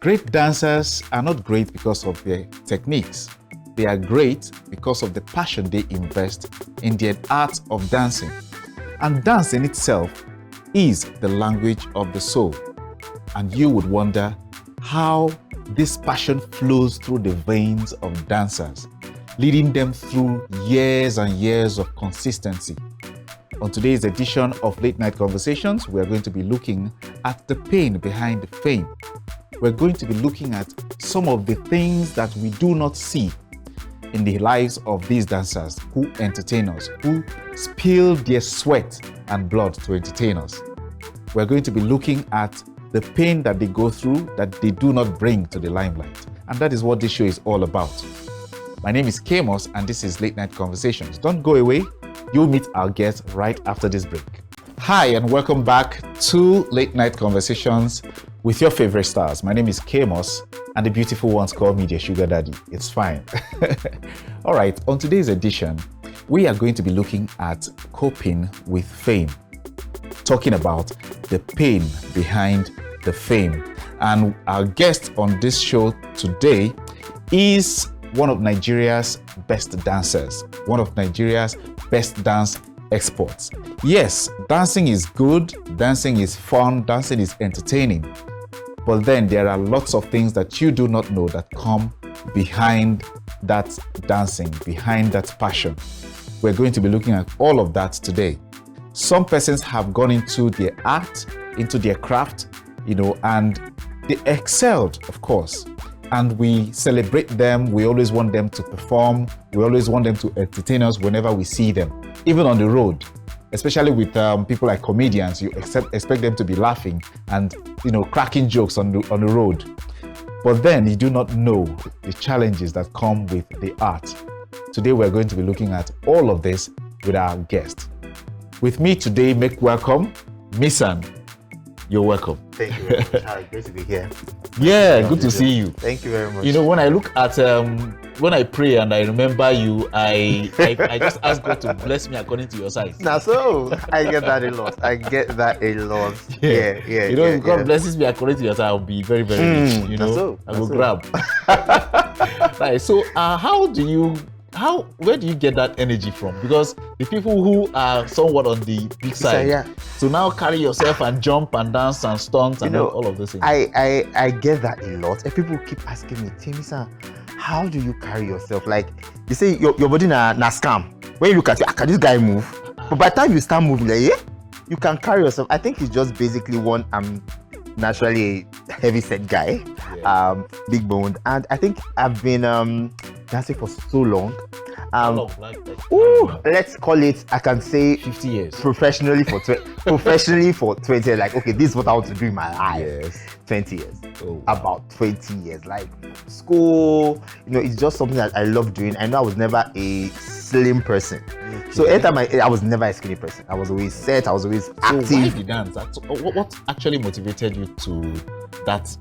Great dancers are not great because of their techniques. They are great because of the passion they invest in the art of dancing. And dance in itself is the language of the soul. And you would wonder how this passion flows through the veins of dancers, leading them through years and years of consistency. On today's edition of Late Night Conversations, we are going to be looking at the pain behind the fame. We're going to be looking at some of the things that we do not see in the lives of these dancers who entertain us, who spill their sweat and blood to entertain us. We're going to be looking at the pain that they go through that they do not bring to the limelight. And that is what this show is all about. My name is Kamos and this is Late Night Conversations. Don't go away. You'll meet our guest right after this break. Hi and welcome back to Late Night Conversations with your favorite stars. My name is Kamos and the beautiful ones call me their sugar daddy. It's fine. All right, on today's edition, we are going to be looking at coping with fame, talking about the pain behind the fame. And our guest on this show today is one of Nigeria's best dancers, one of Nigeria's best dance experts. Yes, dancing is good, dancing is fun, dancing is entertaining. But then there are lots of things that you do not know that come behind that dancing, behind that passion. We're going to be looking at all of that today. Some persons have gone into their art, into their craft, and they excelled, of course. And we celebrate them. We always want them to perform. We always want them to entertain us whenever we see them, even on the road. Especially with people like comedians, you expect them to be laughing and cracking jokes on the road. But then you do not know the challenges that come with the art. Today we're going to be looking at all of this with our guest. With me today, make welcome Temisan. You're welcome. Thank you very much. Hi, great to be here. Yeah, good to see you. Thank you very much. When I look at when I pray and I remember you, I just ask God to bless me according to your size. Now, so I get that a lot. Yeah. God blesses me according to your size, I'll be very, very rich. I will grab. Right. So, where do you get that energy from? Because the people who are somewhat on the big side, so now carry yourself and jump and dance and stunt and all of those things. I get that a lot. And people keep asking me, Temisan, how do you carry yourself? Like, you say your body na scam. When you look at it, can this guy move? But by the time you start moving, you can carry yourself. I think it's just basically one, I'm naturally a heavy set guy, big boned. And I think I've been dancing for so long. Let's call it, I can say 50 years. Professionally for 20 years. Like, okay, this is what I want to do in my life. Yes. 20 years. Oh. About 20 years. Like school, it's just something that I love doing. I know I was never a slim person. Okay. So anytime I was never a skinny person. I was always set, I was always active. So why did you dance? What actually motivated you to that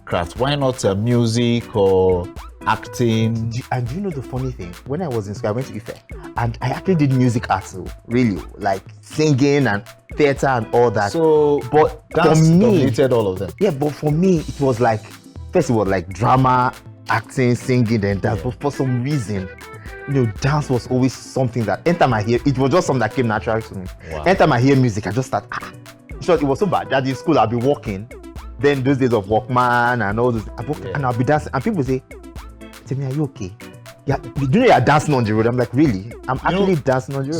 craft? Why not music or acting? And do you know the funny thing? When I was in school, I went to Ife and I actually did music arts, really, like singing and theater and all that. So, but dance for me, dominated all of them. Yeah, but for me, it was like, first it was like drama, acting, singing, and dance. But for some reason, dance was always something that anytime I hear, it was just something that came natural to me. Wow. Anytime I hear music, I just start, it was so bad that in school I'll be walking, then those days of Walkman and all those, and I'll be dancing, and people say, Temi, are you okay? Yeah, you're dancing on the road. I'm like, really? I'm actually dancing on the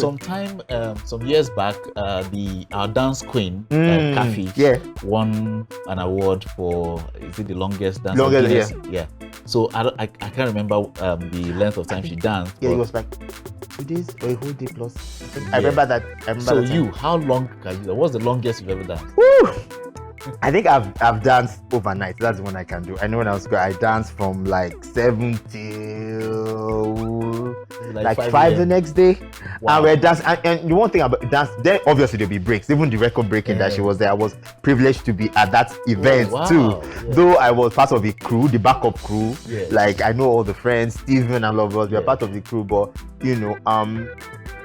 road. Some years back, our dance queen, Kathy, won an award for, is it the longest dance? Yeah. So I can't remember the length of time she danced. Yeah, it was like 2 days or a whole day plus. I remember that. So how long can you? What's the longest you've ever danced? Woo! I think I've danced overnight. That's the one I can do. I know when I was I danced from like 7 till like 5 the next day. Wow. And we're dancing. And the one thing about dance, then obviously there'll be breaks. Even the record breaking that she was there, I was privileged to be at that event too. Yeah. Though I was part of the crew, the backup crew. Yeah. Like I know all the friends, Steven and all of us, we are part of the crew. But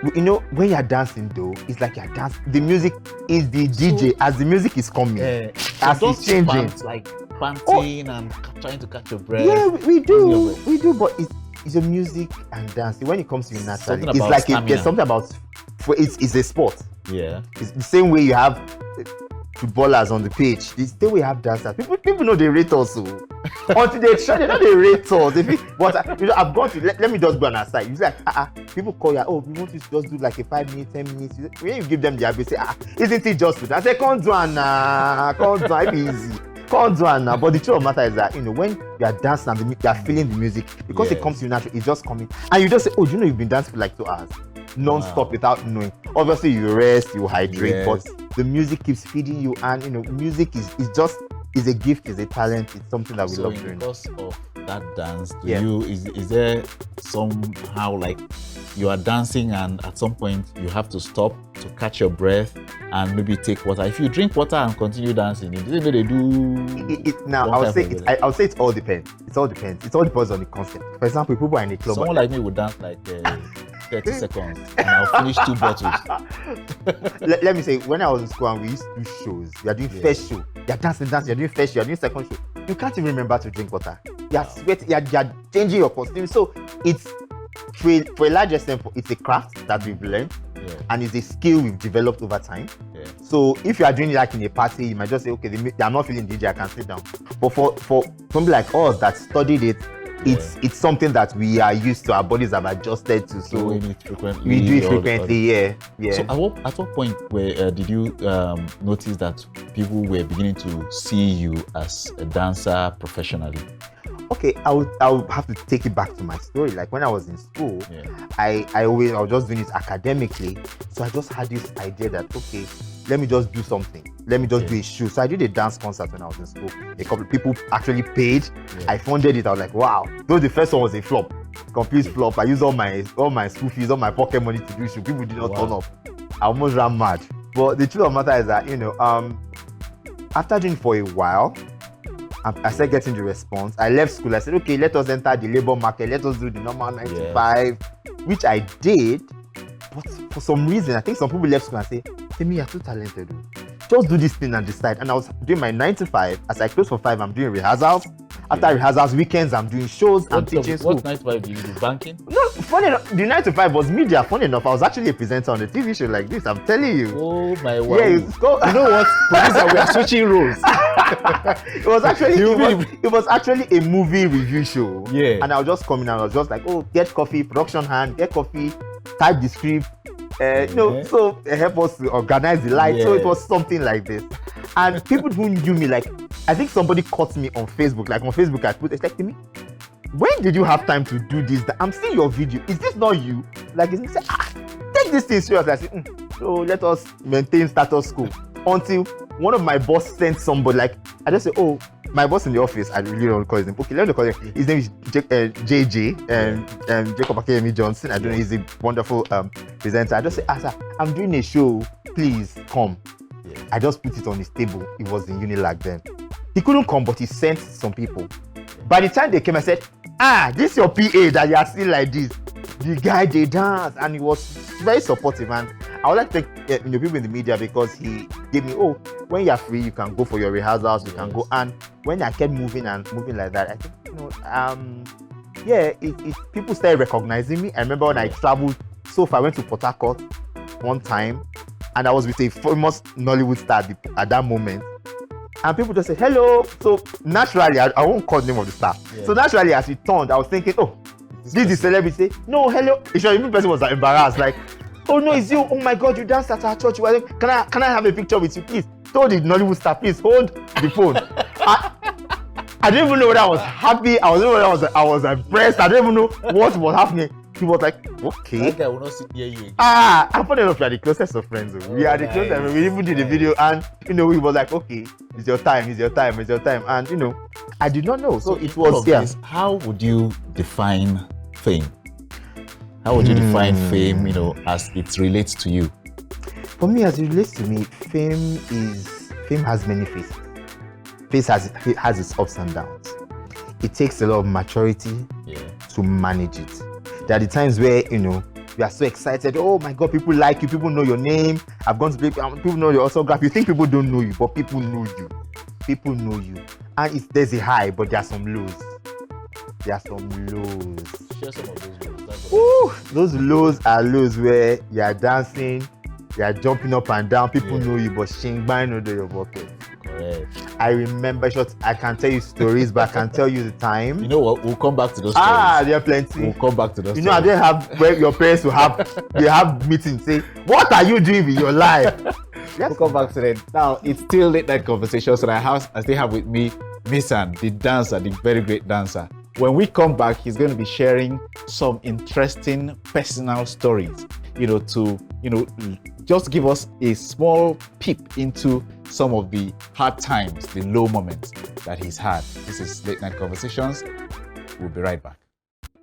when you're dancing though, it's like you're dancing. The music is the DJ as the music is coming. As it's changing. Like panting and trying to catch your breath. Yeah, we losing your do, breath. but it's a music and dance. When it comes to you naturally, Something it's about like stamina. there's something about it's a sport. Yeah. It's the same way you have footballers on the pitch. It's the way you have dancers. People know they rate us. Until they try, they know they rate us. But I've gone to let me just go on our side. It's like people call you. Oh, we want you to just do like a 5 minutes, 10 minutes. When you give them the idea, say isn't it just for that? I say can't do it now. Can't do it. It's easy. Can't do it now. But the truth of the matter is that when you are dancing and you are feeling the music, because it comes to you naturally, it's just coming. And you just say, oh, do you know you've been dancing for like 2 hours? Non-stop without knowing. Obviously you rest, you hydrate, but the music keeps feeding you, and music is a gift, is a talent, it's something that we love doing. Because of that dance, is there somehow like you are dancing and at some point you have to stop to catch your breath and maybe take water? If you drink water and continue dancing, they do now I'll say it all depends. It all depends on the concept. For example, people are in a club. Someone like me would dance like 30 seconds and I'll finish 2 bottles. Let me say, when I was in school and we used to do shows, you are doing first show, you're dancing, you're doing first show, you're doing second show, you can't even remember to drink water. You're sweating, you're changing your costume. So it's for a large extent, it's a craft that we've learned, and it's a skill we've developed over time. So if you are doing it like in a party, you might just say, okay, I'm not feeling DJ, I can sit down. But for somebody like us that studied it, it's something that we are used to, our bodies have adjusted to, so we do it frequently. So at what point did you notice that people were beginning to see you as a dancer professionally? Okay, I would have to take it back to my story. Like when I was in school, I was just doing it academically, so I just had this idea that, okay, let me just do something. Let me just do a show. So I did a dance concert when I was in school. A couple of people actually paid. I funded it. I was like, wow. Though the first one was a flop, complete flop. I used all my school fees, all my pocket money to do show. People did not turn up. I almost ran mad. But the truth of the matter is that, after doing it for a while, I started getting the response. I left school. I said, okay, let us enter the labor market. Let us do the normal 9 to 5, which I did. But for some reason, I think some people left school and say, Temi, you're too talented. Just do this thing and decide. And I was doing my 9 to 5. As I close for 5, I'm doing rehearsals. After rehearsals, weekends, I'm doing shows. I'm teaching school. What 9 to 5 do you do? Banking? No, funny enough, the 9 to 5 was media. Funny enough, I was actually a presenter on a TV show like this. I'm telling you. Oh my wow. Yeah, it's called, you know what? Producer, we are switching roles. it was actually a movie review show. Yeah. And I was just coming and I was just like, oh, get coffee, production hand, get coffee, type the script. So help us to organize the light. So it was something like this. And people who knew me, like, I think somebody caught me on Facebook. Like on Facebook, I put, it's like, to me, when did you have time to do this? I'm seeing your video. Is this not you? Like, he said, take this thing seriously. I said, so let us maintain status quo. Until one of my boss sent somebody, like, I just say, oh, my boss in the office, I really don't call his name. Okay, let me call him. His name is JJ, and Jacob Akemi Johnson. I don't know, he's a wonderful presenter. I just say, sir, I'm doing a show, please come. I just put it on his table. It was in Unilag then. He couldn't come, but he sent some people. By the time they came, I said, this is your PA that you are still like this. The guy, they dance, and he was very supportive. And I would like to thank people in the media, because he gave me, when you're free, you can go for your rehearsals, you can go. And when I kept moving like that, I think, people started recognizing me. I remember when I traveled so far, I went to Port Harcourt one time, and I was with a famous Nollywood star at that moment. And people just said, hello. So naturally, I won't call the name of the star. So naturally, as he turned, I was thinking, this is the celebrity. No, hello. The person was embarrassed, like, oh no, it's you. Oh my God, you danced at our church. Can I have a picture with you, please? Told the Nollywood star, please hold the phone. I didn't even know whether I was happy. I was impressed. I didn't even know what was happening. He was like, okay. That guy will not sit near you. And funny enough, we are the closest of friends. We are the closest. We even did the video, and he was like, okay, it's your time. And I did not know. So it was how would you define fame? How would you define fame, as it relates to you? For me, as it relates to me, fame has many faces. It has its ups and downs. It takes a lot of maturity to manage it. There are the times where, you are so excited. Oh my God, people like you. People know your name. I've gone to people know your autograph. You think people don't know you, but people know you. People know you. And there's a high, but there are some lows. Share some of those lows. Ooh, those lows are lows where you are dancing, you are jumping up and down. People know you, but shingbai no do your pocket. Correct. I remember I can tell you stories, but I can tell you the time. You know what? We'll come back to those stories. There are plenty. We'll come back to those. You know, I didn't have where your parents will have meetings. Say, what are you doing with your life? We'll come back to that. Now it's still late night conversations, and I still have with me Temisan, the dancer, the very great dancer. When we come back, he's going to be sharing some interesting personal stories, to just give us a small peep into some of the hard times, the low moments that he's had. This is Late Night Conversations. We'll be right back.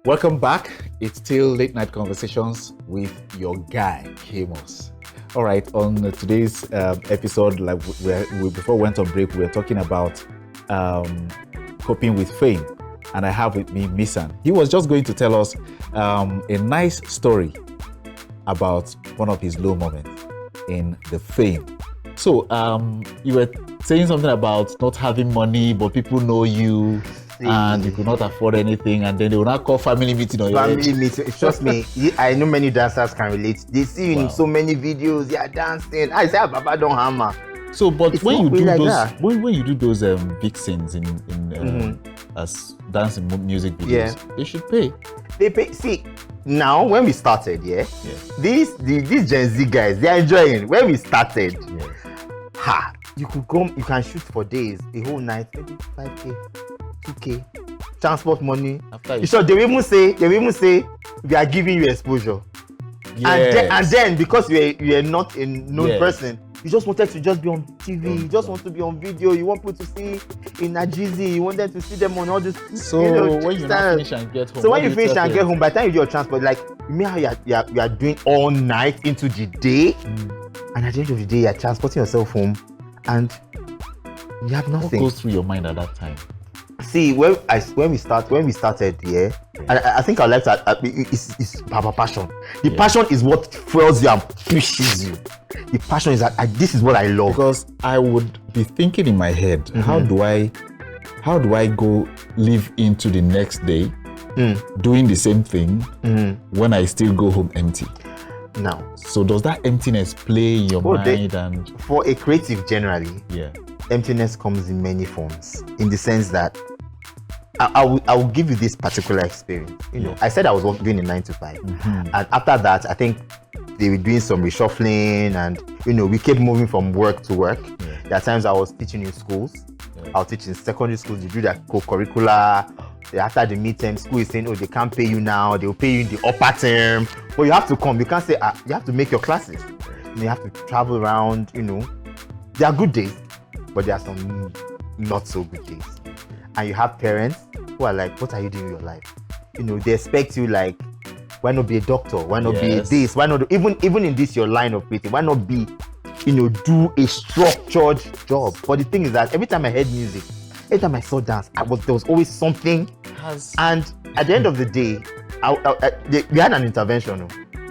Welcome back. It's still Late Night Conversations with your guy, Kamos. All right, on today's episode, before we went on break, we were talking about coping with fame. And I have with me Temisan. He was just going to tell us a nice story about one of his low moments in the fame. So you were saying something about not having money, but people know you and you could not afford anything, and then they will not call family meeting on your head. Family meeting, trust me, I know many dancers can relate. They see you in so many videos, they are dancing. I say, Baba don't hammer. So, but when you do when you do those vixens in as dancing music videos, they should pay. They pay. See, now when we started, these Gen Z guys, they are enjoying. When we started, you could come, you can shoot for days, a whole night, maybe 5K, 2K, transport money. So they will even say we are giving you exposure. Yes. And then because you are not a known person, you just wanted to just be on TV, you just want to be on video, you want people to see in Nigezie, you want them to see them on all this. So when you finish and get home. So when you finish and get home, by the time you do your transport, like you mean how you are doing all night into the day, and at the end of the day, you are transporting yourself home, and you have nothing. What goes through your mind at that time? See, when we started, I think I like that. It's about passion. The passion is what fuels you and pushes you. The passion is that this is what I love. Because I would be thinking in my head, how do I go live into the next day doing the same thing when I still go home empty? Now, so does that emptiness play in your mind? And for a creative generally, emptiness comes in many forms. In the sense that I will give you this particular experience. I said I was doing a 9 to 5, and after that, I think they were doing some reshuffling, and we kept moving from work to work. There are times I was teaching in schools. I was teaching in secondary schools. You do that co-curricular. After the midterm, school is saying, they can't pay you now. They will pay you in the upper term. But you have to come. You can't say you have to make your classes. You have to travel around. There are good days, but there are some not so good days. And you have parents who are like, what are you doing with your life? They expect you like, why not be a doctor? Why not be this? Why not even in this your line of creative? Why not be, do a structured job? But the thing is that every time I heard music, every time I saw dance, there was always something. And at the end of the day, we had an intervention.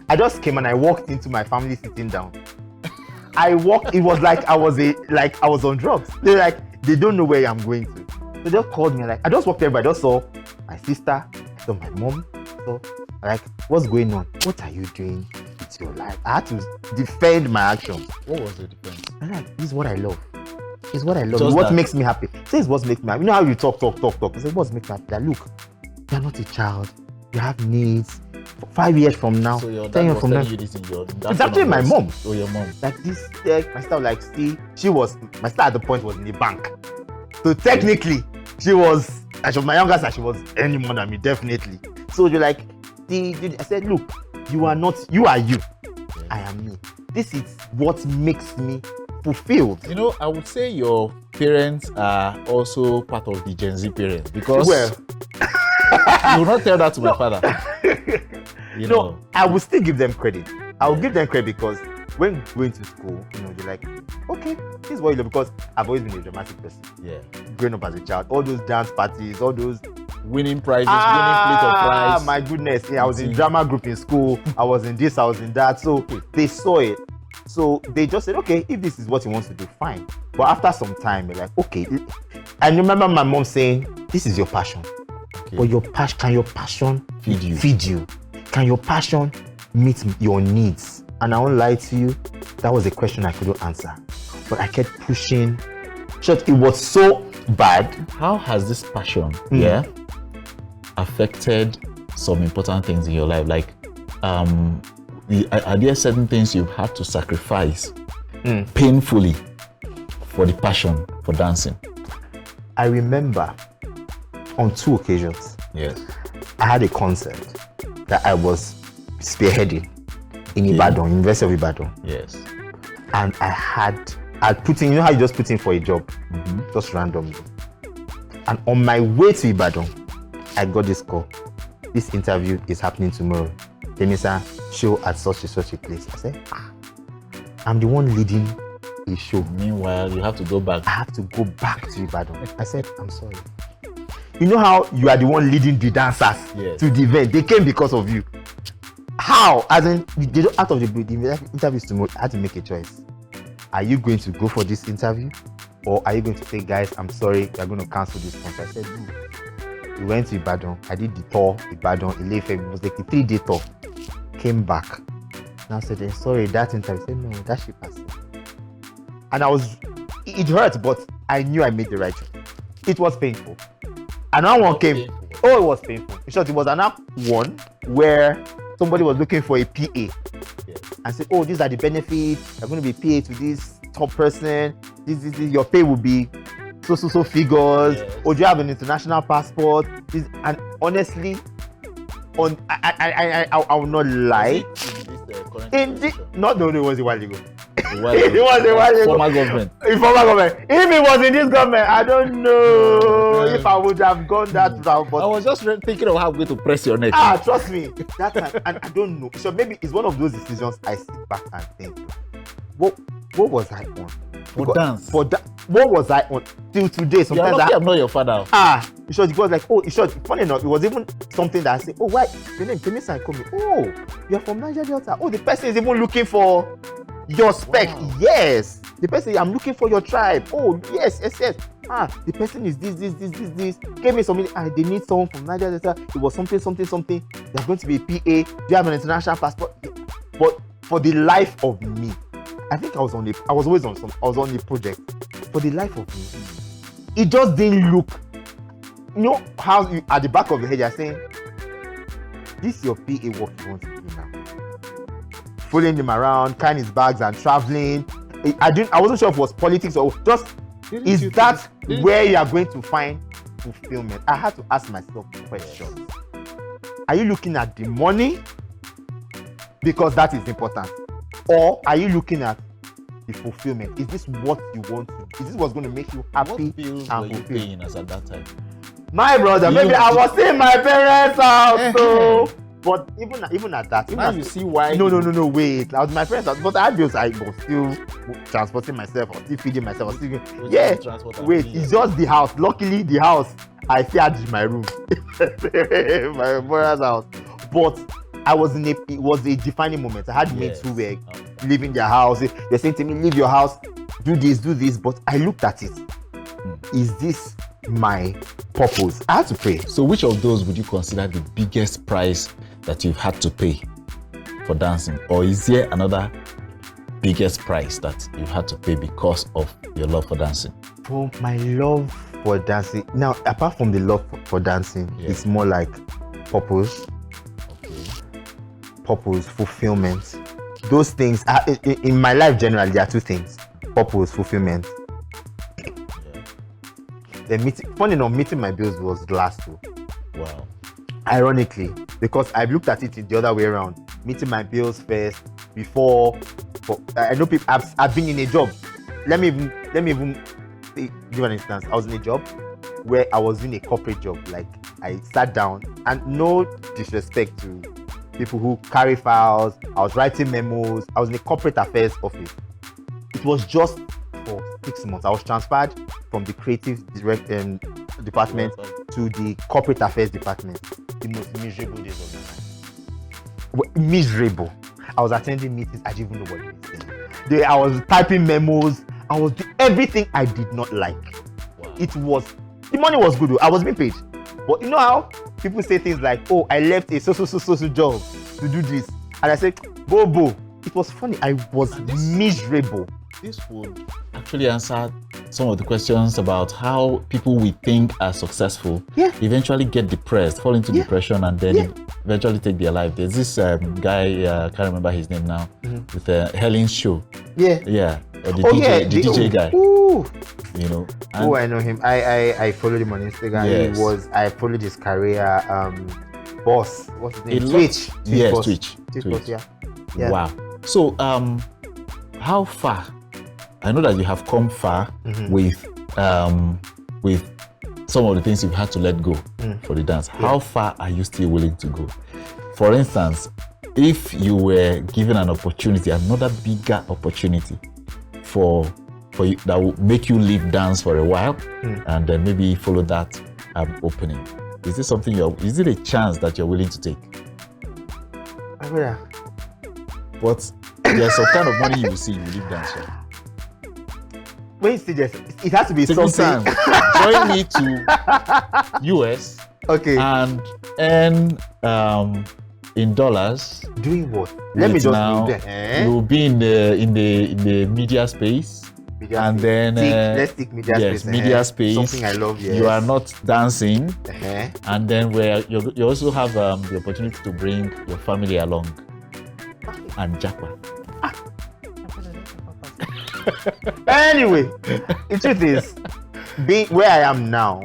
I just came and I walked into my family sitting down. It was like I was on drugs. They're like, they don't know where I'm going to. They just called me, like, I just walked there, but I just saw my sister, I saw my mom. So, like, what's going on? What are you doing with your life? I had to defend my actions. What was the defense? I'm like, this is what I love. It's what I love. It's what makes me happy. Say it's what makes me happy. You know how you talk. I say, what makes me happy? Like, look, you're not a child. You have needs. 5 years from now, so your 10 years from now. It's actually my mom. Oh, your mom. Like this, my sister, like, see, my sister at the point was in the bank. So technically, she was my younger sister, she was earning more than me, definitely. So you're like, I said, look, you are not, you are you. I am me. This is what makes me fulfilled. I would say your parents are also part of the Gen Z parents, because you will not tell that to my father. No, I will still give them credit. I will give them credit because when going to school, they're like, okay, this is what you love, because I've always been a dramatic person. Growing up as a child, all those dance parties, all those winning prizes, winning plate of prize. My goodness, I was in drama group in school. I was in this, I was in that. So they saw it. So they just said, okay, if this is what he wants to do, fine. But after some time, they're like, okay. I remember my mom saying, this is your passion. Okay. But can your passion feed you? Can your passion meet your needs? And I won't lie to you, that was a question I couldn't answer. But I kept pushing. It was so bad. How has this passion affected some important things in your life? Like, are there certain things you've had to sacrifice painfully for the passion for dancing? I remember on 2 occasions, I had a concert that I was spearheading in Ibadan, University of Ibadan. Yes. And I put in, you know how you just put in for a job, just randomly. And on my way to Ibadan, I got this call. This interview is happening tomorrow. Temisan, show at such a place. I said, I'm the one leading a show. Meanwhile, you have to go back. I have to go back to Ibadan. I said, I'm sorry. You know how you are the one leading the dancers to the event? They came because of you. How? As in, they don't, out of the interviews tomorrow, I had to make a choice. Are you going to go for this interview? Or are you going to say, guys, I'm sorry, we're going to cancel this concert? I said, no. We went to Ibadan. I did the tour, Ibadan, Ile-Ife. It was like a 3-day tour. Came back. Now I said, sorry, that interview. I said, no, that ship has it. And it hurt, but I knew I made the right choice. It was painful. Another one came. Oh, it was painful. In short, it was another one where somebody was looking for a PA. And said, oh, these are the benefits. You're going to be PA to this top person. This, your pay will be so figures. Or do you have an international passport? And honestly, I will not lie. No, it was a while ago. It was a while ago. Former government. If it was in this government, I don't know if I would have gone that route. But I was just thinking of how I'm going to press your neck. Trust me. That time, and I don't know. So maybe it's one of those decisions I sit back and think, what was I on? For dance. What was I on till today? Sometimes You're lucky I'm not your father. It was like, funny enough, it was even something that I say, oh, why? Your name, Temisan Ikomi. Oh, you're from Nigeria Delta. Oh, the person is even looking for your spec. Wow. Yes. The person, I'm looking for your tribe. Oh, yes. The person is this. Gave me something. They need someone from Nigeria Delta. It was something. They're going to be a PA. Do you have an international passport? But for the life of me, I think I was on the project. For the life of me, it just didn't look. You know how at the back of your head you're saying, this is your PA work you want to do now. Following him around, carrying his bags and traveling. I wasn't sure if it was politics or just where you are going to find fulfillment. I had to ask myself questions. Are you looking at the money? Because that is important. Or are you looking at the fulfillment? Is this what you want to do? Is this what's going to make you happy? What bills were you paying as at that time? My brother, maybe I was seeing my parents out. So, but even at that, now you see why. No, wait. I was my parents' house, but I was still transporting myself, or still feeding myself, or still wait. It's just the house. Luckily, the house I still had in my room, my brother's house. But it was a defining moment. I had mates who were leaving their house. They're saying to me, leave your house, do this. But I looked at it. Is this my purpose? I had to pay. So which of those would you consider the biggest price that you've had to pay for dancing? Or is there another biggest price that you've had to pay because of your love for dancing? For my love for dancing, now apart from the love for dancing, it's more like purpose. Purpose, fulfillment. Those things are, in my life generally, there are 2 things: purpose, fulfillment. Funny enough, meeting my bills was the last 2. Wow. Ironically, because I looked at it the other way around. Meeting my bills first before. I know people. I've been in a job. Let me even give an instance. I was in a job where I was doing a corporate job. Like, I sat down, and no disrespect to people who carry files. I was writing memos. I was in a corporate affairs office. It was just for 6 months. I was transferred from the creative department to the corporate affairs department. The most miserable days of my life. Miserable. I was attending meetings. I didn't even know what they were saying. I was typing memos. I was everything I did not like. Wow. The money was good though. I was being paid. But you know how people say things like, oh, I left a so job to do this. And I said, Bobo. It was funny. I was miserable. This would actually answer some of the questions about how people we think are successful eventually get depressed, fall into depression, and then eventually take their life. There's this guy, I can't remember his name now, with Helen's show. Yeah. Yeah. Or the DJ guy. Ooh. You know. Oh, I know him. I followed him on Instagram. Yes. I followed his career. Boss. What's his name? Twitch. Yes, Twitch. Boss, yeah. Wow. So, how far? I know that you have come far with some of the things you've had to let go for the dance. How far are you still willing to go? For instance, if you were given an opportunity, another bigger opportunity for you that will make you leave dance for a while and then maybe follow that opening, is this something is it a chance that you're willing to take? Yeah. But there's some kind of money you will see, you will leave dance for. When you say this, it has to be Temisan, something. join me to US and earn in dollars. Doing what? Let me just now, you'll be in the media space. And then let's take media space. Yes, media space. Something I love. Yes. You are not dancing, and then where you also have the opportunity to bring your family along and Japa. Anyway, the truth is, being where I am now,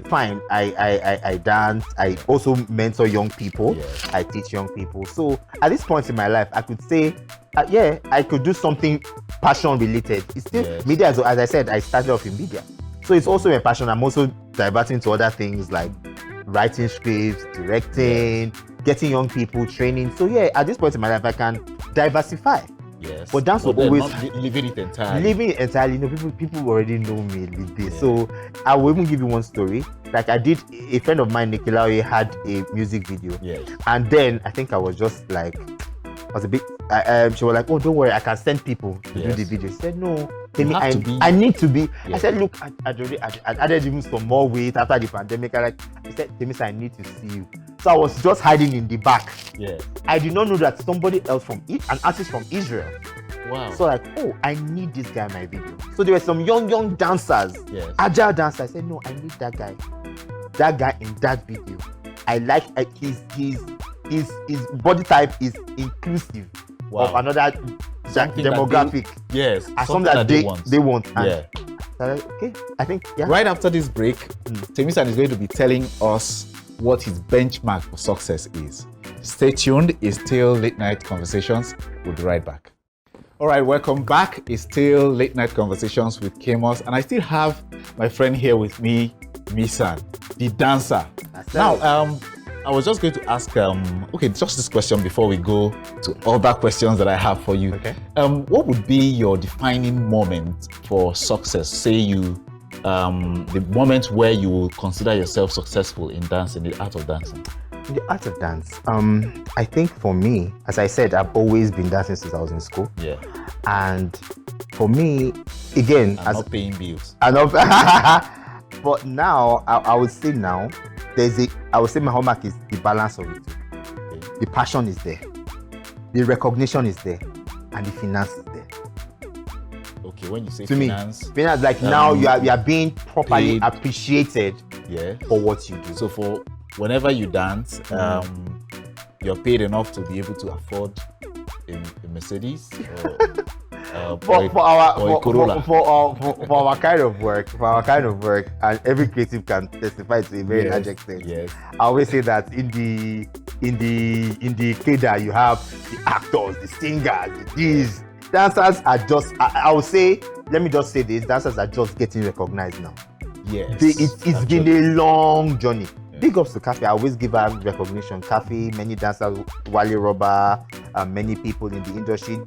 fine. I dance. I also mentor young people. Yes. I teach young people. So at this point in my life, I could say, I could do something passion related. It's still media. As I said, I started off in media, so it's also a passion. I'm also diverting to other things like writing scripts, directing, getting young people, training. So at this point in my life, I can diversify. Yes. But dance will always living it entirely. Living it entirely. You know, people already know me with this. So I will even give you one story. Like I did, a friend of mine, Nikilawe, had a music video. Yes. And then I think I was just like, was a bit. She was like, "Oh, don't worry, I can send people to do the video." She said, "No, I need to be." Yes. I said, "Look, I added even some more weight after the pandemic." I said, "Temisan, I need to see you." So I was just hiding in the back. Yeah. I did not know that somebody else an artist from Israel. Wow. So oh, I need this guy in my video. So there were some young dancers, agile dancers. I said, "No, I need that guy in that video. I like his body type is inclusive of another demographic. Something that they want. And okay, I think Right after this break, Temisan is going to be telling us what his benchmark for success is. Stay tuned. It's still Late Night Conversations. We'll be right back. All right, welcome back. It's still Late Night Conversations with Kamos, and I still have my friend here with me, Misan, the dancer. Now, I was just going to ask, just this question before we go to other questions that I have for you. Okay. What would be your defining moment for success? Say the moment where you will consider yourself successful in dance, in the art of dancing. In the art of dance, I think for me, as I said, I've always been dancing since I was in school. Yeah. And for me, again, I'm not paying bills. But now, I would say now, I would say my hallmark is the balance of it. Okay. The passion is there, the recognition is there, and the finance is there. Okay, when you say finance, like now you are being properly appreciated for what you do. So for whenever you dance, you're paid enough to be able to afford a Mercedes for our kind of work, and every creative can testify to a very large extent. Yes. I always say that in the cadre you have the actors, the singers, these dancers are just. I would say, let me just say this: dancers are just getting recognized now. Yes. It's been a long journey. Big ups to Kathy. I always give her recognition. Kathy, many dancers, Wale Robber, many people in the industry.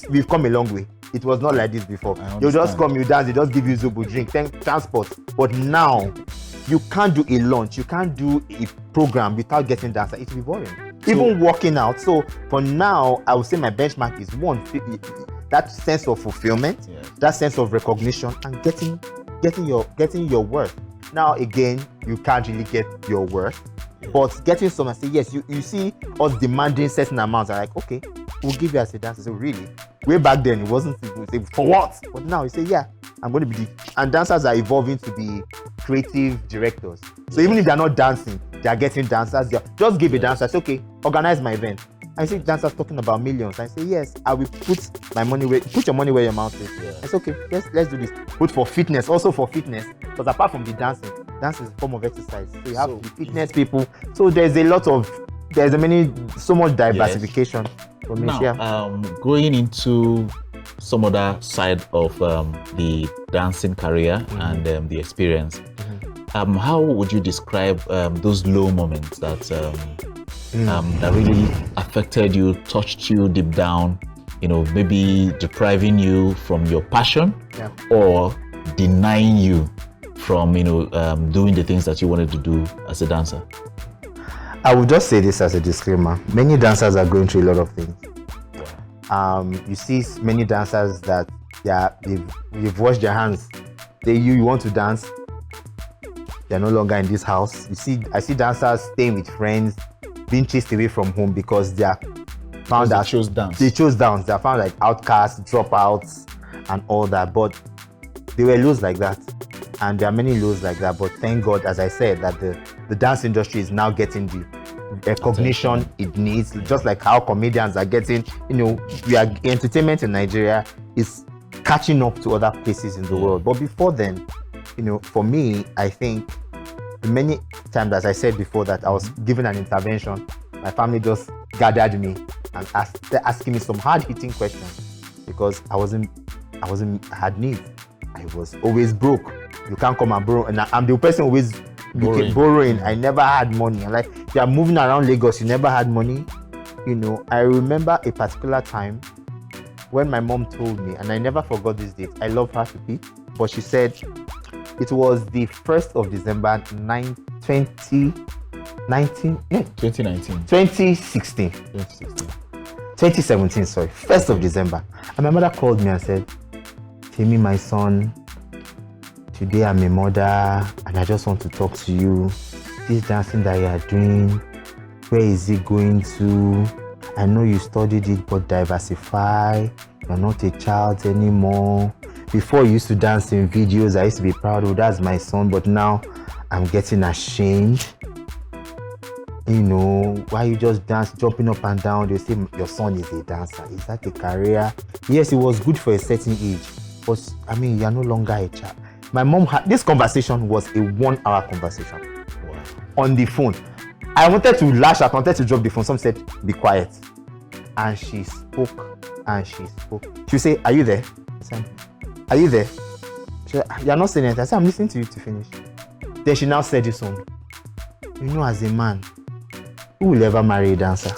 We've come a long way. It was not like this before. You just come, you dance, they just give you Zobo drink, transport. But now, you can't do a launch, you can't do a program without getting dancer. It will be boring. Even working out. So for now, I would say my benchmark is that sense of fulfillment, that sense of recognition, and getting your worth. Now again, you can't really get your worth, but getting someone say yes, you see us demanding certain amounts, are like, okay, we'll give you as a dancer. So really, way back then it wasn't simple. Say for what? But now you say, yeah, I'm going to be and dancers are evolving to be creative directors. So even if they're not dancing, they are getting dancers. Just give a dancer, say, okay, organize my event. I see dancers talking about millions. I say, yes, I will put your money where your mouth is. I say, okay, let's do this. Put for fitness, also for fitness. Because apart from the dancing, dance is a form of exercise. So you have the fitness people. So there's so much diversification. For me, going into some other side of the dancing career and the experience, how would you describe those low moments that really affected you, touched you deep down, maybe depriving you from your passion or denying you from, doing the things that you wanted to do as a dancer? I would just say this as a disclaimer. Many dancers are going through a lot of things. You see many dancers that they've washed their hands. You want to dance, they're no longer in this house. I see dancers staying with friends, being chased away from home because they are found that they chose dance. They are found like outcasts, dropouts, and all that. But there were lows like that, and there are many lows like that. But thank God, as I said, that the dance industry is now getting the recognition it needs. Just like how comedians are getting, entertainment in Nigeria is catching up to other places in the world. But before then, for me, I think many times, as I said before, that I was given an intervention, my family just gathered me and asking me some hard-hitting questions because I had needs. I was always broke. You can't come and borrow, and I'm the person always borrowing. I never had money. And like, you are moving around Lagos, you never had money. I remember a particular time when my mom told me, and I never forgot this date. I love her to be, but she said it was the 1st of December 2016. 2017, sorry, 1st of December. And my mother called me and said, Temi, my son, today I'm a mother and I just want to talk to you. This dancing that you are doing, where is it going to? I know you studied it, but diversify. You're not a child anymore. Before you used to dance in videos, I used to be proud of, that's my son, but now I'm getting ashamed. Why you just dance, jumping up and down? They say your son is a dancer. Is that a career? Yes, it was good for a certain age, but you're no longer a child. My mom had this conversation, was a 1-hour conversation on the phone. I wanted to lash out, I wanted to drop the phone. Some said, be quiet. And she spoke and she spoke. She would say, are you there? I said, are you there? She said, you're not saying anything. I said, I'm listening to you to finish. Then she now said this one. As a man, who will ever marry a dancer?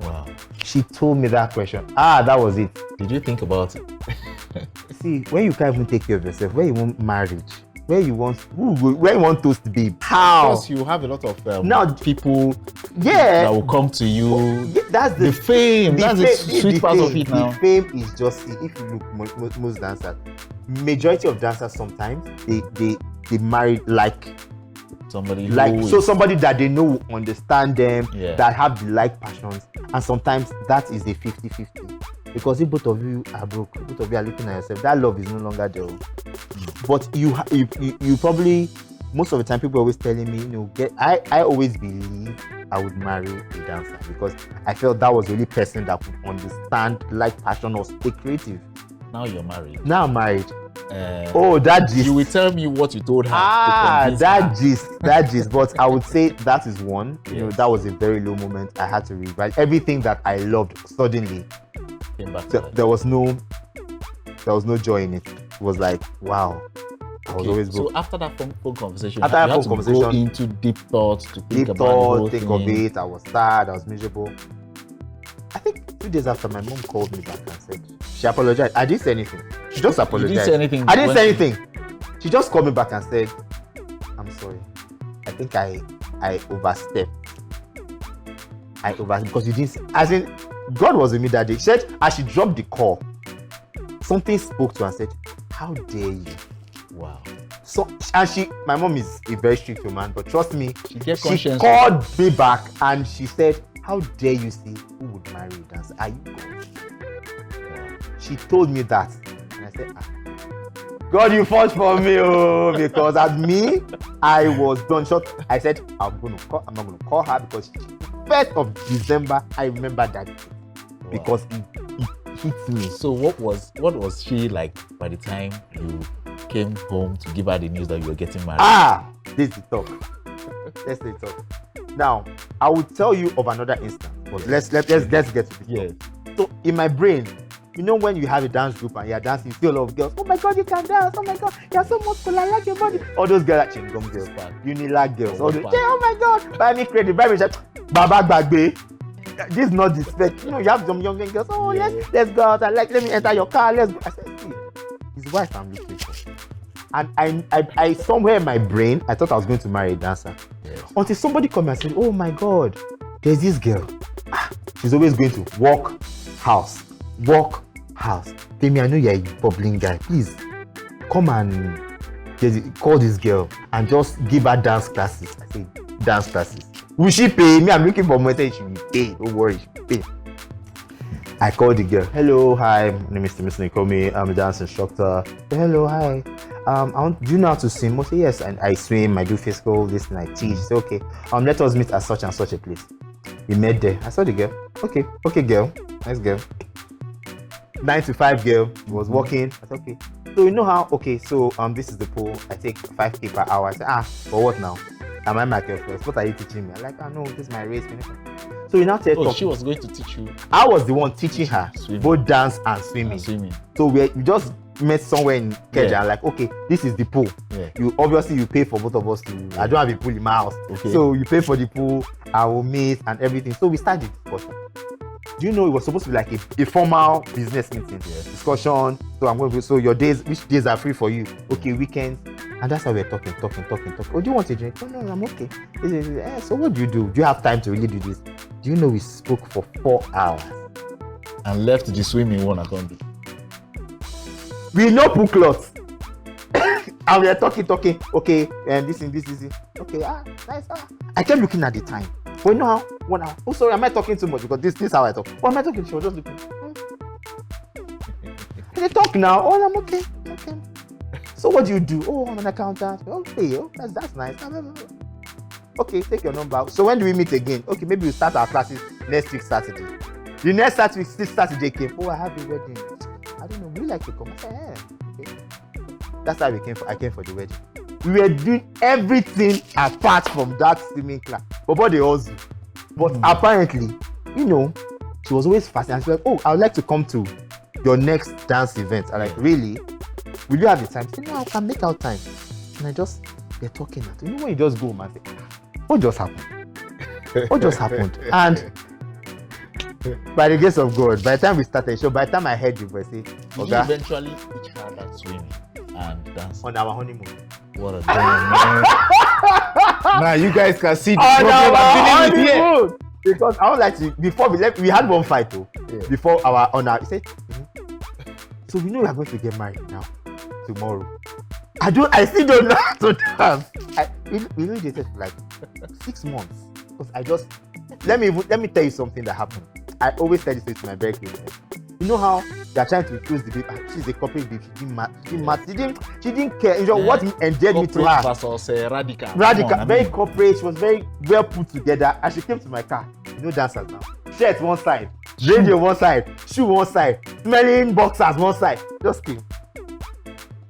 Wow. She told me that question. That was it. Did you think about it? See, when you can't even take care of yourself, where you want marriage, where you want toast to be, how? Because you have a lot of people that will come to you. That's the fame. That's the sweet part of it now. The fame is just, if you look, most dancers, majority of dancers sometimes they marry somebody that they know will understand them, that have the passions, and sometimes that is a 50-50. Because if both of you are broke, both of you are looking at yourself, that love is no longer there. But you probably, most of the time, people are always telling me, I always believe I would marry a dancer because I felt that was the only person that could understand passion or stay creative. Now you're married. Now I'm married. That gist. You will tell me what you told her. That gist. But I would say that is one. Yes. That was a very low moment. I had to rewrite everything that I loved suddenly. Came back there was no joy in it. It was like, wow. I was always broke. So after that phone conversation, you had to go into deep thoughts to think about of it. I was sad. I was miserable. I think 2 days after, my mom called me back and said she apologized. I didn't say anything. She just apologized. You didn't say anything. I didn't say anything. She just called me back and said, "I'm sorry. I think I overstepped. Because you didn't." As in, God was with me that day. She said, as she dropped the call, something spoke to her and said, how dare you? Wow. So, and my mom is a very strict woman, but trust me, She called me back and she said, how dare you say who would marry a dancer? Are you God? Wow. She told me that. And I said, God, you fought for me, oh, because as me, I was done short. I said, I'm not going to call her because 1st of December, I remember that day. Wow. Because it hit me. So what was she like by the time you came home to give her the news that you were getting married? This is the talk. Let's say talk. Now, I will tell you of another instance, but let's get to this. Yes. So in my brain, you know when you have a dance group and you're dancing, you see a lot of girls. Oh my God, you can dance. Oh my God, you're so muscular. I like your body. All those girls are chingom girls, Unilag girls. All those, oh my God, buy me credit, buy me that. Baba Bagbe. This is not the spec. You know, you have some young girls. Oh, let's go out. Let me enter your car. Let's go. I said, see, his wife I'm looking for. And I somewhere in my brain, I thought I was going to marry a dancer. Yes. Until somebody come and said, oh my God, there's this girl. She's always going to walk house. Temi, I know you're a bubbling guy. Please come and call this girl and just give her dance classes. I say, dance classes. Will she pay me? I'm looking for money. She will pay. Don't worry, she will pay. I called the girl. Hello, hi. My name is Temisan Ikomi. I'm a dance instructor. Hello, hi. Do you know how to swim? I say yes, and I swim. I do physical. This and I teach. Say okay. Let us meet at such and such a place. We met there. I saw the girl. Okay, girl. Nice girl. 9 to 5 girl. She was walking. I said okay. So you know how? Okay, so this is the pool. I take 5K per hour. I said for what now? Am I my girl first? What are you teaching me? I'm like, no, this is my race. So we now said, she was going to teach you. I was the one teaching her swimming. Both dance and swimming. So we just met somewhere in Keja. Like, okay, this is the pool. Yeah. You pay for both of us to. I don't have a pool in my house. Okay. So you pay for the pool, I will meet and everything. So we started discussion. Do you know it was supposed to be like a formal business meeting? Yeah. Discussion. So your days, which days are free for you? Okay, weekends. And that's how we're talking. Oh, do you want a drink? No, I'm okay. So what do? Do you have time to really do this? Do you know we spoke for 4 hours? And left the swimming one at home. We no put clothes. And we are talking. Okay, and this. Okay, nice. I kept looking at the time. But you know how? 1 hour. Oh, sorry, am I talking too much? Because this is how I talk. What am I talking? She was just looking. Can you talk now? Oh, I'm okay. So what do you do? Oh, I'm an accountant. Okay, that's nice. Okay, take your number. So when do we meet again? Okay, maybe we start our classes next week Saturday. The next Saturday came. Oh, I have a wedding. I don't know. Would you like to come? I said, okay. That's how I came for the wedding. We were doing everything apart from that swimming class. But they also. But apparently, she was always fascinated. She was like, oh, I would like to come to your next dance event. I'm like, really? Will you have the time? She said, no, I can make out time. And they're talking. You know when you just go home and say, what just happened? And by the grace of God, by the time we started the show, by the time I heard the voice, say, did you eventually teach her that swimming and dance? On our honeymoon. What a damn man. Now you guys can see the on problem our I'm dealing with here. honeymoon. Because I would like to, before we left, we had one fight though. Yeah. Before he said, so we know we are going to get married now, tomorrow. I still don't know how to dance. We really dated for like 6 months. Because let me tell you something that happened. I always tell this to my very close friend. You know how they're trying to recluse the baby? She's a corporate babe. She didn't care. What endeared me to her. Versus radical. Radical, very corporate. She was very well put together. And she came to my car. Dancers now. Shirt one side, radio one side, shoe one side, smelling boxers one side. Just came.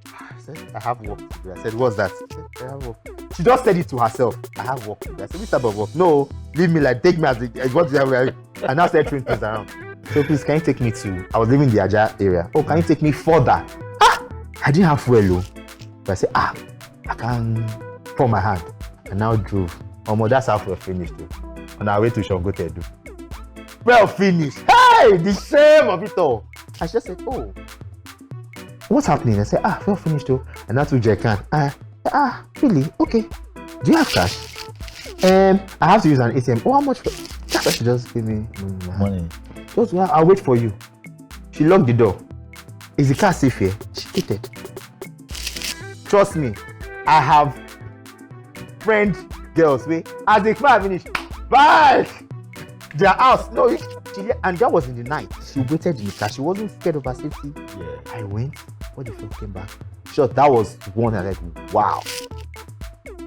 I said, I have work to do. I said, what's that? She said, I have work. She just said it to herself. I have work to do. I said, which type of work? No, leave me, like, take me as what I now started throwing things around. So please, can you take me to, I was living in the Aja area. Oh, can you take me further? I didn't have fuel. But I said, I can pour my hand. And now drove. That's how we finished. On our way to Shangotedu. Well finished. Hey, the shame of it all. I just said, oh, what's happening? I said, well finished though. And now to Jekan. Really? Okay. Do you have cash? I have to use an ATM. Oh, how much? She just give me money. Just, I'll wait for you. She locked the door. Is the car safe here? She hated. Trust me, I have friend girls wey as the car finish, bye. Their house, no, and that was in the night. She waited in the car. She wasn't scared of her safety. Yeah. I went. When the phone came back, sure, that was one. I like, wow.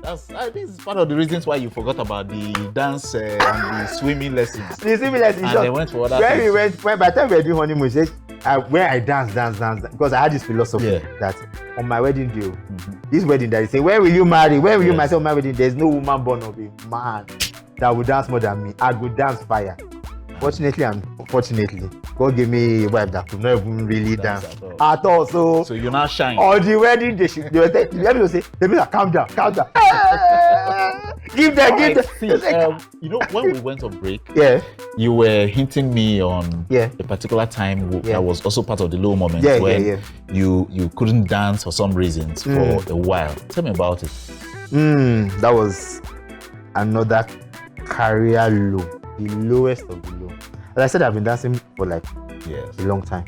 I think it's part of the reasons why you forgot about the dance and the swimming lessons. The swimming lessons. And they went for other when things. we went, by the time we were doing honeymoon, she said, when I dance, because I had this philosophy that on my wedding day, this wedding that they say, when will you marry? When will you marry? On my wedding, there's no woman born of a man that will dance more than me. I would dance fire. Fortunately and unfortunately, God gave me a wife that could not even really dance at all. So you're not shine. On the wedding day, they were say, calm down. Give them. You know, when we went on break, you were hinting me on a particular time that was also part of the low moment when you couldn't dance for some reasons for a while. Tell me about it. That was another career low. The lowest of the low. As I said, I've been dancing for like a long time,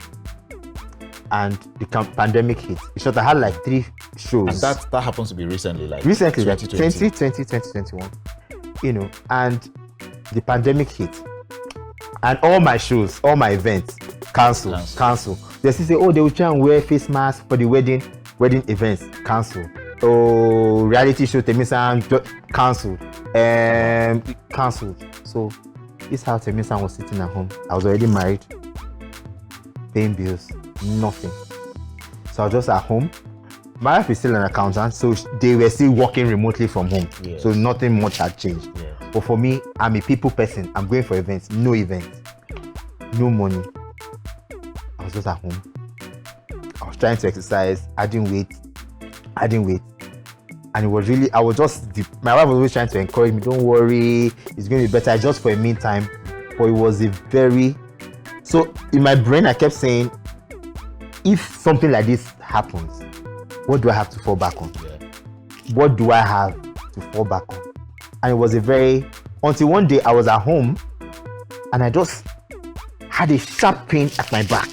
and the pandemic hit. It's just I had like 3 shows. And that happens to be recently, like 2020, 2021. You know, and the pandemic hit, and all my shows, all my events cancel. They still say, oh, they will try and wear face masks for the wedding events. Cancel. Oh, reality show Temisan cancelled. Cancelled. So this is how Temisan was sitting at home. I was already married, paying bills, nothing. So I was just at home. My wife is still an accountant, so they were still working remotely from home. So nothing much had changed. But for me, I'm a people person. I'm going for events, no money. I was just at home. I was trying to exercise. I didn't wait. And it was really, my wife was always trying to encourage me, don't worry, it's going to be better, just for a meantime. But it was so in my brain, I kept saying, if something like this happens, what do I have to fall back on? What do I have to fall back on? And it was until one day I was at home and I just had a sharp pain at my back.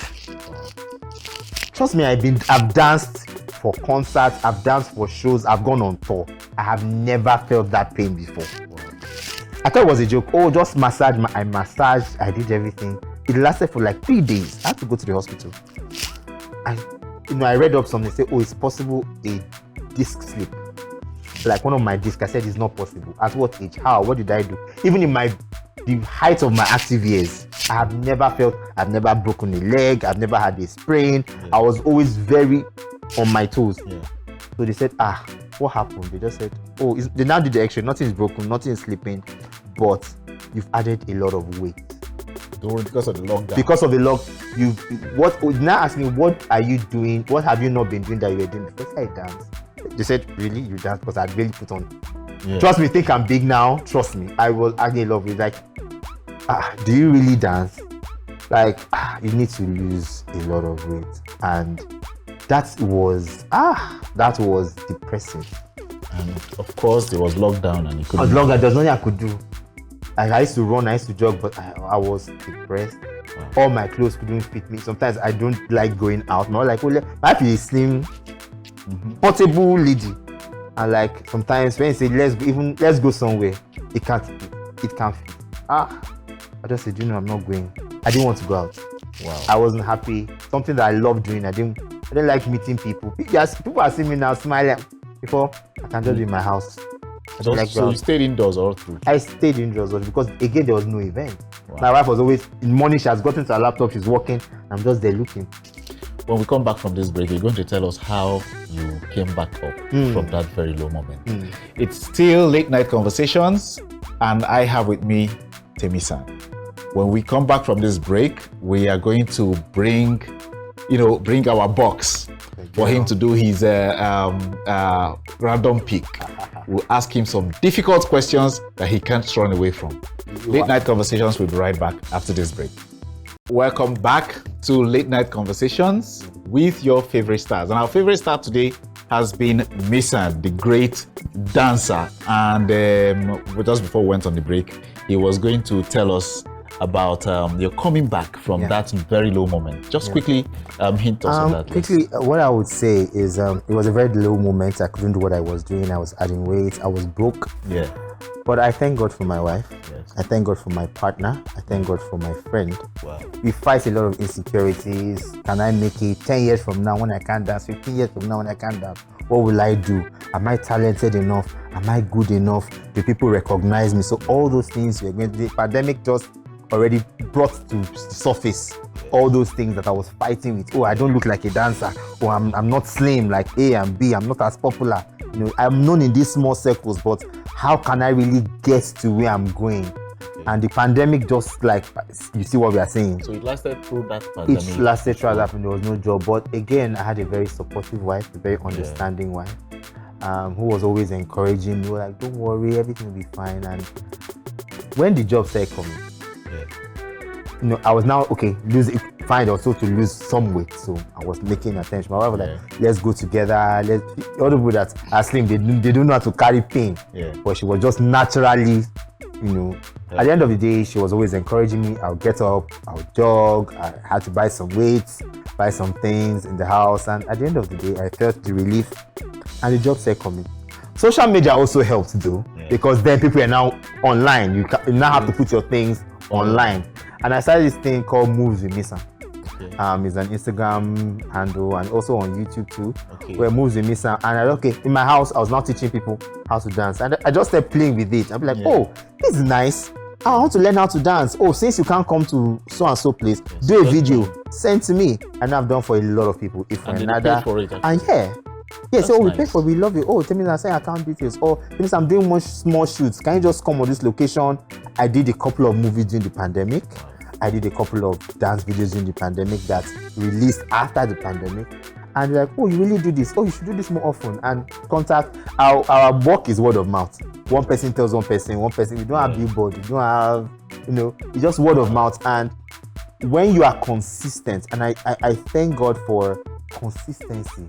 Trust me, I've danced for concerts, I've danced for shows, I've gone on tour. I have never felt that pain before. I thought it was a joke. Oh, just massage. I massaged, I did everything. It lasted for like 3 days. I had to go to the hospital. And I read up something, say, oh, it's possible a disc slip. Like one of my discs, I said it's not possible. At what age? How? What did I do? Even in the height of my active years, I've never broken a leg, I've never had a sprain. I was always very on my toes. So they said, what happened? They just said, oh, they now did the x-ray, nothing is broken, nothing is slipping, but you've added a lot of weight. Because of the lockdown. Because of the now ask me, what are you doing? What have you not been doing that you were doing before? I dance. They said, really? You dance? Because I'd really put on. Trust me, think I'm big now. Trust me. I was actually in love with do you really dance? You need to lose a lot of weight. And that was depressing. And of course, there was lockdown and you couldn't. As long as there's nothing I could do. I used to run, I used to jog, but I was depressed. All my clothes couldn't fit me. Sometimes I don't like going out. My wife is slim, portable lady. And sometimes when you say let's go somewhere, it can't fit. I just said, I'm not going. I didn't want to go out. Wow. I wasn't happy. Something that I love doing. I didn't like meeting people. People are seeing me now smiling. Before I can just be in my house. So you stayed indoors all through? I stayed indoors because again there was no event. Wow. My wife was always in the morning. She has gotten to her laptop. She's working. I'm just there looking. When we come back from this break, you're going to tell us how you came back up from that very low moment. It's still Late Night Conversations, and I have with me Temisan. When we come back from this break, we are going to bring our box for him to do his random pick. We'll ask him some difficult questions that he can't run away from. Late Night Conversations will be right back after this break. Welcome back to Late Night Conversations with your favorite stars. And our favorite star today has been Temisan, the great dancer. And just before we went on the break, he was going to tell us about your coming back from that very low moment. Just quickly hint us on that. Quickly, what I would say is it was a very low moment. I couldn't do what I was doing. I was adding weight. I was broke. Yeah. But I thank God for my wife. Yes. I thank God for my partner. I thank God for my friend. Wow. We fight a lot of insecurities. Can I make it 10 years from now when I can't dance? 15 years from now when I can't dance? What will I do? Am I talented enough? Am I good enough? Do people recognize me? So all those things, the pandemic just already brought to the surface all those things that I was fighting with. Oh, I don't look like a dancer. Oh, I'm not slim like A and B. I'm not as popular. You know, I'm known in these small circles, but how can I really get to where I'm going? Okay. And the pandemic just like, you see what we are saying. So it lasted through that pandemic. It lasted throughout that, and there was no job. But again, I had a very supportive wife, a very understanding wife, who was always encouraging me. Like, don't worry, everything will be fine. And when the job started coming, you know, I was now find also to lose some weight, so I was making attention. My wife was like, let's go together. All the people that are slim, they don't know how to carry pain. But she was just naturally, you know. At the end of the day, she was always encouraging me. I'll get up, I'll jog. I had to buy some weights, buy some things in the house, and at the end of the day, I felt the relief, and the job started coming. Social media also helped though, because then people are now online. You now have to put your things online. And I started this thing called Moves with Temisan. It's an Instagram handle and also on YouTube too, where Moves with Temisan. And in my house, I was now teaching people how to dance. And I just started playing with it. I'd be like, oh, this is nice. I want to learn how to dance. Oh, since you can't come to so and so place, do a video, send to me. And I've done for a lot of people. If for another, for it, and so we pay for it, we love it. Oh, Temisan, send account details. Oh, Temisan, I'm doing much small shoots. Can you just come on this location? I did a couple of movies during the pandemic. I did a couple of dance videos during the pandemic that released after the pandemic. And they're like, oh, you really do this? Oh, you should do this more often. And contact, our work is word of mouth. One person tells one person, we don't have billboard, we don't have, you know, it's just word of mouth. And when you are consistent, and I thank God for consistency.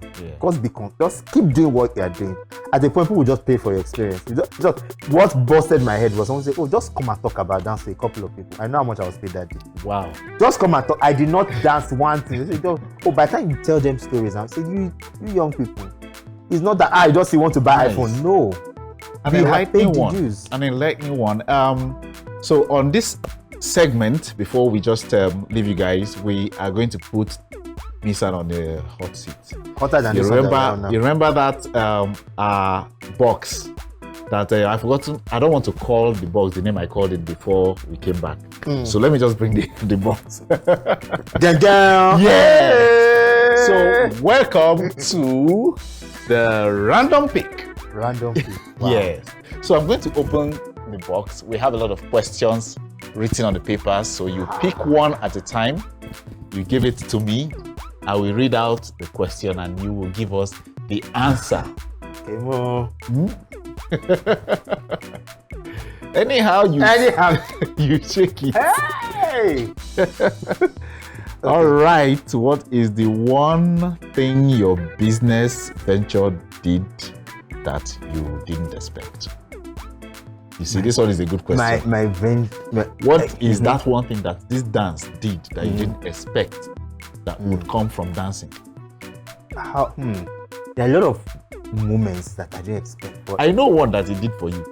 Just keep doing what you are doing. At the point, people will just pay for your experience. Just what busted my head was someone say, oh, just come and talk about dance to a couple of people. I know how much I was paid that day. Wow. Just come and talk. I did not dance one thing. They say, oh, by the time you tell them stories, I'm saying, you young people, it's not that I just want to buy iPhone. No. An enlightening one. So on this segment, before we just leave you guys, we are going to put Temisan on the hot seat. Hotter than you remember that box that I've forgotten. I don't want to call the box the name I called it before we came back. So let me just bring the box. Yeah. So welcome to the random pick. Random pick. Wow. Yes. So I'm going to open the box. We have a lot of questions written on the papers. So you pick one at a time. You give it to me. I will read out the question and you will give us the answer. Okay, more. Anyhow, you shake it. Hey! All right. What is the one thing your business venture did that you didn't expect? You see, this one is a good question. What is that one thing that this dance did that you didn't expect that would come from dancing? There are a lot of moments that I didn't expect. But I know one that it did for you.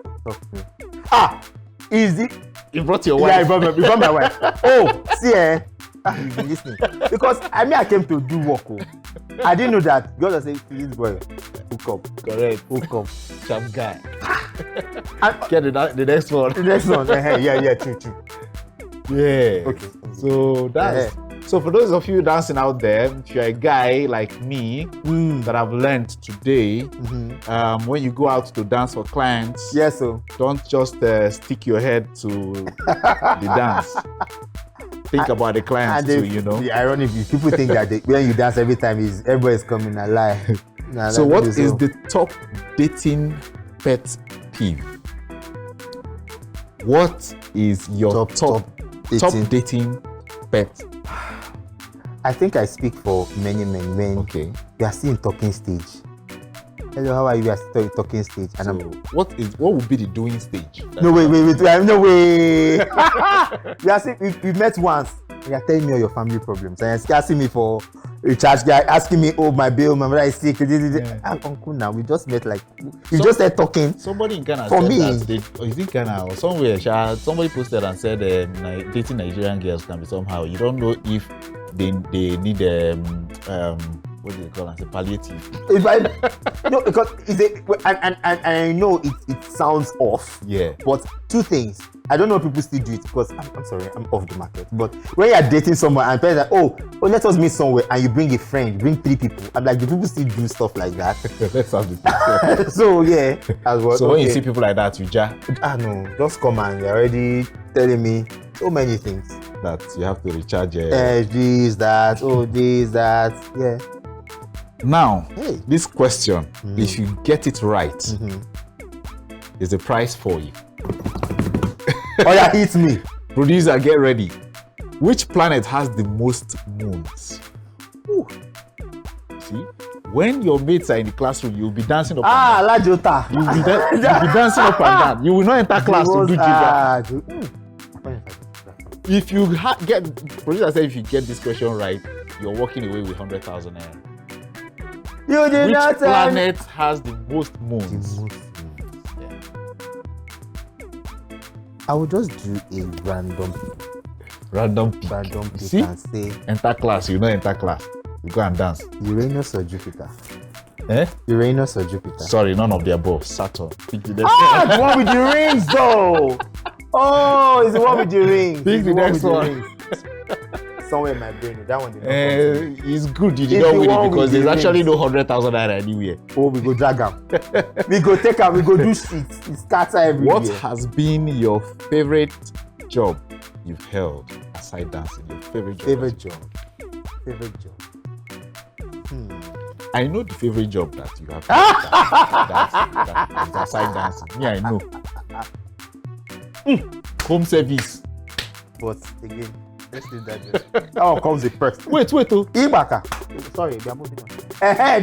Is it? You brought your wife. Yeah, I brought my wife. Oh, see, you've been listening. Because I came to do work. I didn't know that. God was saying, please, boy, hook up. Correct. Hook up. Sharp guy. Get the next one. The next one. Yeah, true. Yeah. Okay. So that's so for those of you dancing out there, if you're a guy like me that I've learned today, when you go out to dance for clients, don't just stick your head to the dance. Think about the clients too, you know. The ironic is people think that when you dance every time everybody's coming alive. So what is the top dating pet peeve? What is your top dating pet? I think I speak for many men when you are still in talking stage. Hello, how are you? We are still talking stage. And So what would be the doing stage? no way. No way. You are saying we met once. You are telling me all your family problems. And you're asking me for recharge. You are asking me, oh, my bill, my mother is sick. Yeah. And uncle, now we just met like we just started talking. Somebody in Ghana For said me. that or is it Ghana or somewhere? Somebody posted and said dating Nigerian girls can be somehow. You don't know if they need what do you call it? Palliative. If no, because it's and I know it sounds off. Yeah. But two things. I don't know if people still do it because I'm sorry, I'm off the market. But when you're dating someone and parents are like, oh, let us meet somewhere, and you bring a friend, you bring 3 people. I'm like, do people still do stuff like that? Let's have this. So yeah, as well. So when you see people like that, you no, just come and you're already telling me so many things. that you have to recharge. This, that, yeah. Now, Hey. this question, if you get it right, is the prize for you. Oh yeah, hit me. Producer, get ready. Which planet has the most moons? Ooh. See, when your mates are in the classroom, you'll be dancing up and down. Lajota. You'll be dancing up and down. You will not enter class to do jigger. If you get, producer said, if you get this question right, you're walking away with 100,000 naira. You did Which not planet has the most moons? Yeah. I will just do a random pick See? and say Enter class, you know enter class. You go and dance. Uranus or Jupiter. Eh? Uranus or Jupiter. Sorry, none of the above. Saturn. Pick the next Ah, the one with the rings though. Oh, it's the one with the rings. Pick It's the one next with the one. rings. Somewhere in my brain, that one did not come to me. It's good you did It's not the win one it with because the there's actually rings. no 100,000 naira anywhere. Oh, we go drag am. We go take am. We go do shit. It scatter everywhere. What has been your favorite job you've held aside dancing? Your favorite job? Favorite job. I know the favorite job that you have that is aside dancing. Me, I know. Home service. But again, let's leave that just. That one comes the first. Wait. Ibaka. Sorry, we are moving on.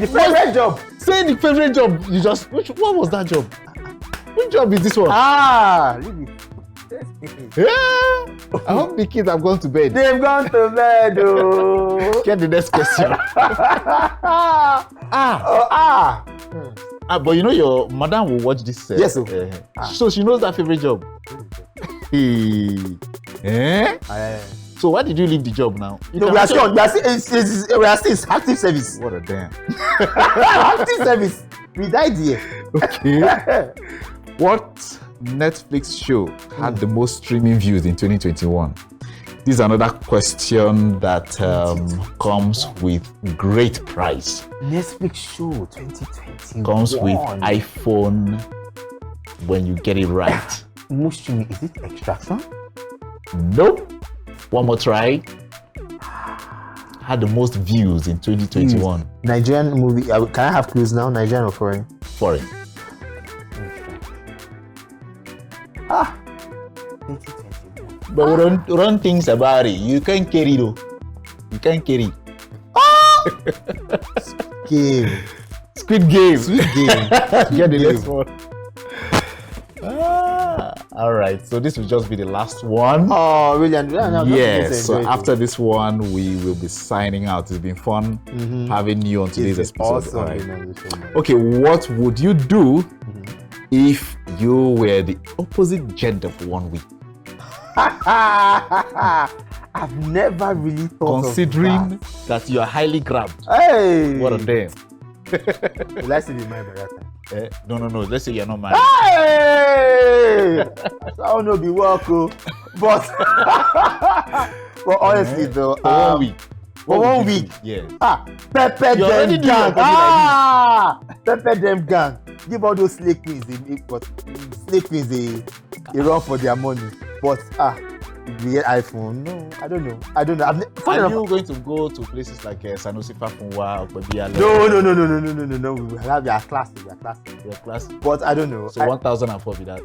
The favorite job. Say the favorite job you just. What was that job? Which job is this one? Leave it. Yeah. I hope the kids have gone to bed. They've gone to bed. Oh. Get the next question. But you know your madam will watch this. Yes, so she knows that favorite job. So why did you leave the job now? No, we are still active service. What a damn. Active service. We died here. Okay. What Netflix show had the most streaming views in 2021? This is another question that comes with great price. Netflix show 2021. Comes with iPhone when you get it right. Most streaming, is it Extraction? Nope. One more try. Had the most views in 2021. Nigerian movie. Can I have clues now? Nigerian or foreign? Foreign. 2021. But we don't run things about it. You can't carry though. You can't carry. Game. Squid Game. Get the Game. next one. All right. So this will just be the last one. Oh, really? Yes. So after this one, we will be signing out. It's been fun having you on today's episode. Awesome. All right. Okay. What would you do if you were the opposite gender for 1 week? I've never really thought Considering of that you are highly grabbed. Hey! What a damn. Let's see the mind by that time. No. Let's say you're not married. Hey! I don't know be welcome, but honestly though, For 1 week. For 1 week. Yeah. Pepper You already them do your gang. body Pepper them gang. Give all those slave queens, but slave queens they run for their money. But we get iPhone. No, I don't know. Are you going to go to places like Sanusi Fafunwa or Babiala? No. We will have your class. Your class. But I don't know. So 1,004 be that.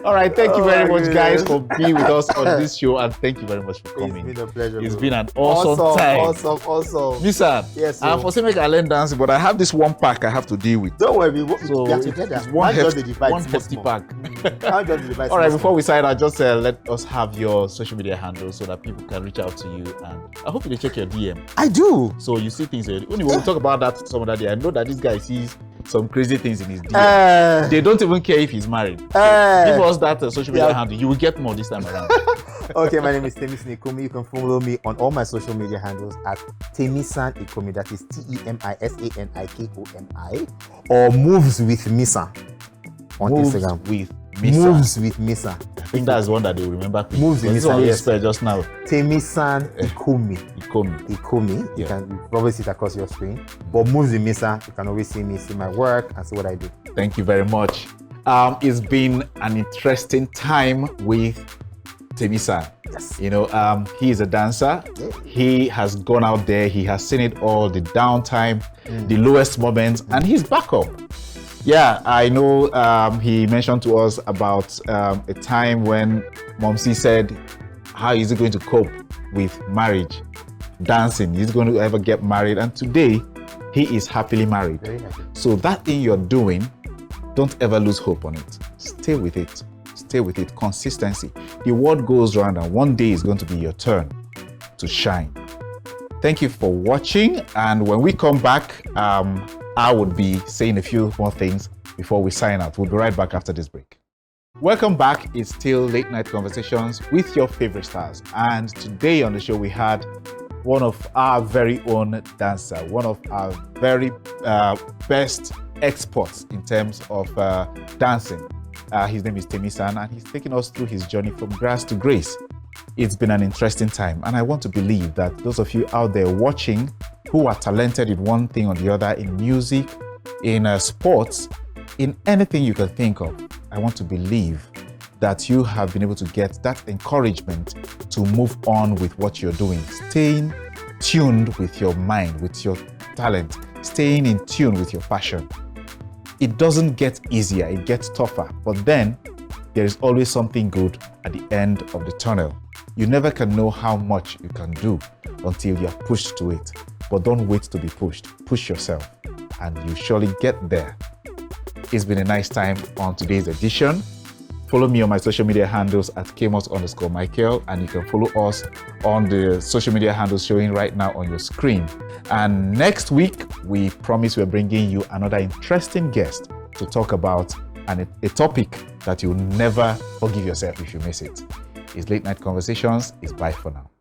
All right, thank you Oh very my much, guys, goodness. for being with us on this show, and thank you very much for coming. It's been a pleasure. It's bro. been an awesome time. Awesome. Listen, Yes, I'm for saying I learn dancing, but I have this one pack I have to deal with. Don't worry, we So are together. it's one hefty pack. All right, before we sign out, just let us have your social media handles so that people can reach out to you. And I hope you check your DM. I do. So you see things. Only when we talk about that some other day, I know that this guy sees some crazy things in his DM. They don't even care if he's married. So give us that social media handle. You will get more this time around. Okay, my name is Temisan Ikomi. You can follow me on all my social media handles at Temisan Ikomi. That is TEMISANIKOMI, or Moves with Misa on Instagram. With Misa. Moves with Misa. I think that's one that they will remember quickly. Moves with Misa. Misa. Yes. Spell just now. Temisan Ikomi. Ikomi. You Yeah. can probably see it across your screen. But Moves with Misa, you can always see me, see my work, and see what I do. Thank you very much. It's been an interesting time with Temisan. Yes. You know, he is a dancer. Yeah. He has gone out there. He has seen it all, the downtime, the lowest moments, and he's back up. Yeah, I know he mentioned to us about a time when Momsi said, how is he going to cope with marriage, dancing? He's going to ever get married. And today, he is happily married. Very happy. So that thing you're doing, don't ever lose hope on it. Stay with it. Stay with it. Consistency. The world goes round, and one day is going to be your turn to shine. Thank you for watching. And when we come back, I would be saying a few more things before we sign out. We'll be right back after this break. Welcome back. It's still Late Night Conversations with your favorite stars. And today on the show, we had one of our very own dancer, one of our very best experts in terms of dancing. His name is Temisan, and he's taking us through his journey from grass to grace. It's been an interesting time, and I want to believe that those of you out there watching who are talented in one thing or the other, in music, in sports, in anything you can think of, I want to believe that you have been able to get that encouragement to move on with what you're doing, staying tuned with your mind, with your talent, staying in tune with your passion. It doesn't get easier, it gets tougher, but then there is always something good at the end of the tunnel. You never can know how much you can do until you're pushed to it. But don't wait to be pushed. Push yourself, and you surely get there. It's been a nice time on today's edition. Follow me on my social media handles at Kmos_Michael, and you can follow us on the social media handles showing right now on your screen. And next week, we promise we're bringing you another interesting guest to talk about a topic that you'll never forgive yourself if you miss it. It's Late Night Conversations. It's bye for now.